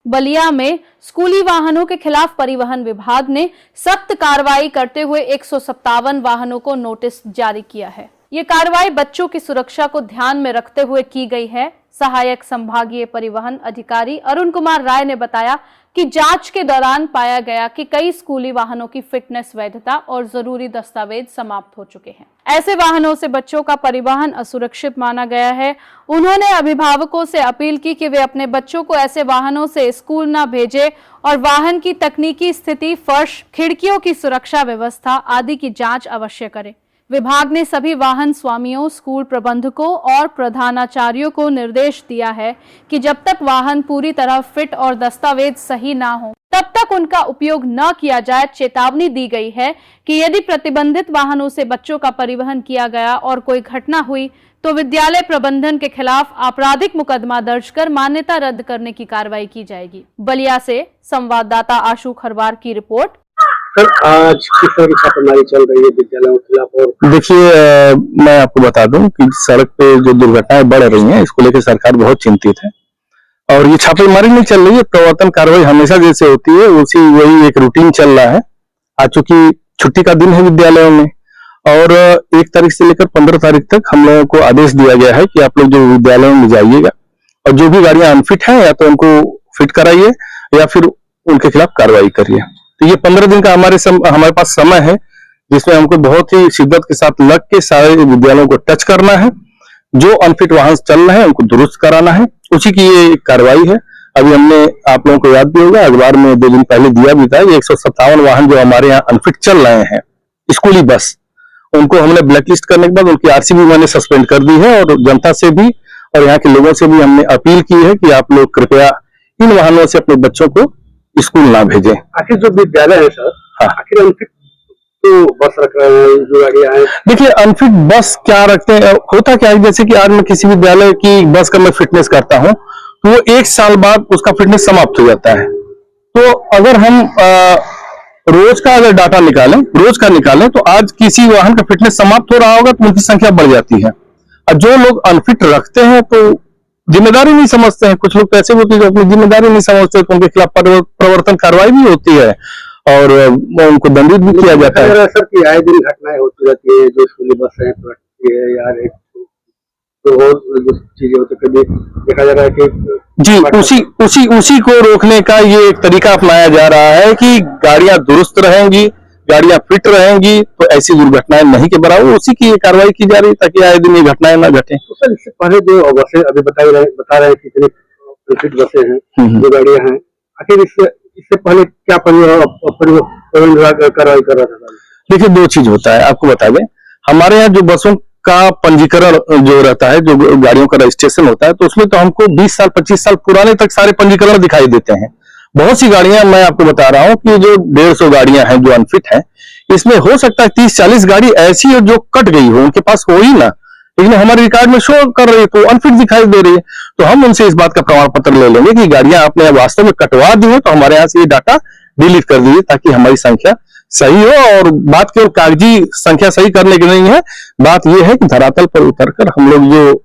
बलिया में स्कूली वाहनों के खिलाफ परिवहन विभाग ने सख्त कार्रवाई करते हुए 157 वाहनों को नोटिस जारी किया है। ये कार्रवाई बच्चों की सुरक्षा को ध्यान में रखते हुए की गई है। सहायक संभागीय परिवहन अधिकारी अरुण कुमार राय ने बताया कि जांच के दौरान पाया गया कि कई स्कूली वाहनों की फिटनेस वैधता और जरूरी दस्तावेज समाप्त हो चुके हैं। ऐसे वाहनों से बच्चों का परिवहन असुरक्षित माना गया है। उन्होंने अभिभावकों से अपील की कि वे अपने बच्चों को ऐसे वाहनों से स्कूल न भेजें और वाहन की तकनीकी स्थिति, फर्श, खिड़कियों की सुरक्षा व्यवस्था आदि की जांच अवश्य करें। विभाग ने सभी वाहन स्वामियों, स्कूल प्रबंधकों और प्रधानाचार्यों को निर्देश दिया है कि जब तक वाहन पूरी तरह फिट और दस्तावेज सही ना हो तब तक उनका उपयोग न किया जाए। चेतावनी दी गई है कि यदि प्रतिबंधित वाहनों से बच्चों का परिवहन किया गया और कोई घटना हुई तो विद्यालय प्रबंधन के खिलाफ आपराधिक मुकदमा दर्ज कर मान्यता रद्द करने की कार्रवाई की जाएगी। बलिया से संवाददाता आशु खरवार की रिपोर्ट। सर, आज किस तरह की छापेमारी चल रही है विद्यालयों के खिलाफ? और देखिए, मैं आपको बता दूं कि सड़क पे जो दुर्घटनाएं बढ़ रही हैं, इसको लेकर सरकार बहुत चिंतित है और ये छापेमारी नहीं चल रही है, प्रवर्तन कार्रवाई हमेशा जैसे होती है उसी वही एक रूटीन चल रहा है। आज चूंकि छुट्टी का दिन है विद्यालयों में और 1 तारीख से लेकर 15 तारीख तक हम लोगों को आदेश दिया गया है कि आप लोग जो विद्यालयों में जाइएगा और जो भी गाड़ियां अनफिट हैं या तो उनको फिट कराइए या फिर उनके खिलाफ कार्रवाई करिए। तो ये 15 दिन का हमारे पास समय है जिसमें हमको बहुत ही शिद्दत के साथ लग के सारे विद्यालयों को टच करना है। जो अनफिट वाहन चल रहे हैं उनको दुरुस्त कराना है, उसी की ये कार्रवाई है। अभी हमने आप लोगों को याद भी होगा, अखबार में 2 दिन पहले दिया भी था। 157 वाहन जो हमारे यहाँ अनफिट चल रहे हैं, स्कूली बस, उनको हमने ब्लैकलिस्ट करने के बाद उनकी आरसी भी मैंने सस्पेंड कर दी है और जनता से भी और यहाँ के लोगों से भी हमने अपील की है कि आप लोग कृपया इन वाहनों से अपने बच्चों को स्कूल ना भेजें। आखिर जो विद्यालय है सर, हाँ, आखिर अनफिट तो बस रख रहे हैं जो गाड़ियां हैं। देखिए, अनफिट बस क्या रखते हैं, होता क्या है, जैसे कि आज मैं किसी विद्यालय की बस का मैं फिटनेस करता हूं तो वो 1 साल बाद उसका फिटनेस समाप्त हो जाता है। तो अगर हम रोज का अगर डाटा निकालें तो आज किसी वाहन का फिटनेस समाप्त हो रहा होगा तो उनकी संख्या बढ़ जाती है। और जो लोग अनफिट रखते हैं तो जिम्मेदारी नहीं समझते हैं, कुछ लोग ऐसे होते हैं जो अपनी जिम्मेदारी नहीं समझते, तो उनके खिलाफ प्रवर्तन कार्रवाई भी होती है और उनको दंडित भी किया जाता है। सर की आए दिन घटनाएं होती रहती है, जो स्कूली बस है पलटती है यार, तो और जो चीजें होती है, कभी देखा जा रहा है कि जी उसी को रोकने का ये एक तरीका अपनाया जा रहा है कि गाड़ियां दुरुस्त रहेंगी, गाड़ियां फिट रहेंगी तो ऐसी दुर्घटनाएं नहीं के बराबर, उसी की कार्रवाई की जा रही है ताकि आए दिन ये घटनाएं ना घटे। तो सर, इससे पहले जो बसें अभी बता रहे हैं कितनी फिट बसें हैं, जो गाड़ियां हैं, आखिर इससे पहले क्या परिवहन विभाग कार्रवाई कर रहा था? देखिए, 2 चीज होता है, आपको बता दें, हमारे यहाँ जो बसों का पंजीकरण जो रहता है, जो गाड़ियों का रजिस्ट्रेशन होता है, तो उसमें तो हमको 20 साल 25 साल पुराने तक सारे पंजीकरण दिखाई देते हैं। बहुत सी गाड़ियां, मैं आपको बता रहा हूं कि जो 150 गाड़ियां हैं जो अनफिट हैं, इसमें हो सकता है 30-40 गाड़ी ऐसी है जो कट गई हो, उनके पास हो ही ना, लेकिन हमारे रिकॉर्ड में शो कर रही है तो अनफिट दिखाई दे रही है। तो हम उनसे इस बात का प्रमाण पत्र ले लेंगे कि गाड़ियां आपने वास्तव में कटवा दी है तो हमारे यहाँ से ये डाटा डिलीट कर दीजिए ताकि हमारी संख्या सही हो। और बात केवल कागजी संख्या सही करने की नहीं है, बात यह है कि धरातल पर उतरकर हम लोग जो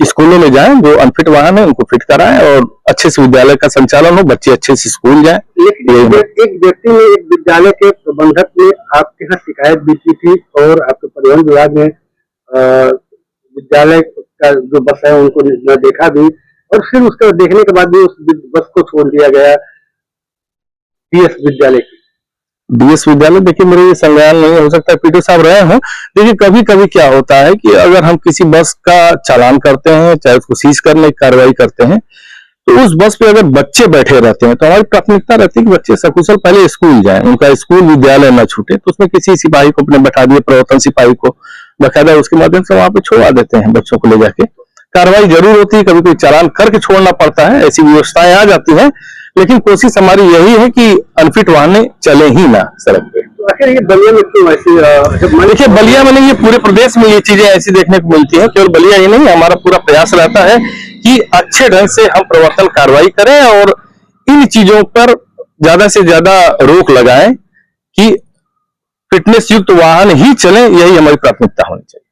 स्कूलों में जाएं, जो अनफिट वाहन है उनको फिट कराएं और अच्छे से विद्यालय का संचालन हो, बच्चे अच्छे से स्कूल जाएं। एक व्यक्ति ने, एक विद्यालय के प्रबंधक ने आपके यहाँ शिकायत भी की थी और आपके परिवहन विभाग ने विद्यालय का जो बस है उनको न देखा भी और फिर उसके देखने के बाद भी उस बस को छोड़ दिया गया डीएस विद्यालय की। डीएस विद्यालय, देखिए मेरे ये संज्ञान नहीं हो सकता, पीटी साहब रहे हो। देखिए, कभी कभी क्या होता है कि अगर हम किसी बस का चालान करते हैं, चाहे उसको सीज करने की कार्रवाई करते हैं, तो उस बस पे अगर बच्चे बैठे रहते हैं तो हमारी प्राथमिकता रहती है कि बच्चे सकुशल पहले स्कूल जाएं, उनका स्कूल विद्यालय न छूटे। तो उसमें किसी सिपाही को अपने बैठा दिए, प्रवर्तन सिपाही को बकायदा, उसके माध्यम से वहां पे छोड़ा देते हैं बच्चों को ले जाके। कार्रवाई जरूर होती है, कभी कोई चालान करके छोड़ना पड़ता है, ऐसी व्यवस्थाएं आ जाती है, लेकिन कोशिश हमारी यही है कि अनफिट वाहन चले ही ना सड़क पे। तो आखिर ये बलिया में क्यों ऐसी? देखिए, बलिया में नहीं, ये पूरे प्रदेश में ये चीजें ऐसी देखने को मिलती हैं। केवल बलिया ही नहीं, हमारा पूरा प्रयास रहता है कि अच्छे ढंग से हम प्रवर्तन कार्रवाई करें और इन चीजों पर ज्यादा से ज्यादा रोक लगाएं कि फिटनेस युक्त वाहन ही चलें, यही हमारी प्राथमिकता होनी चाहिए।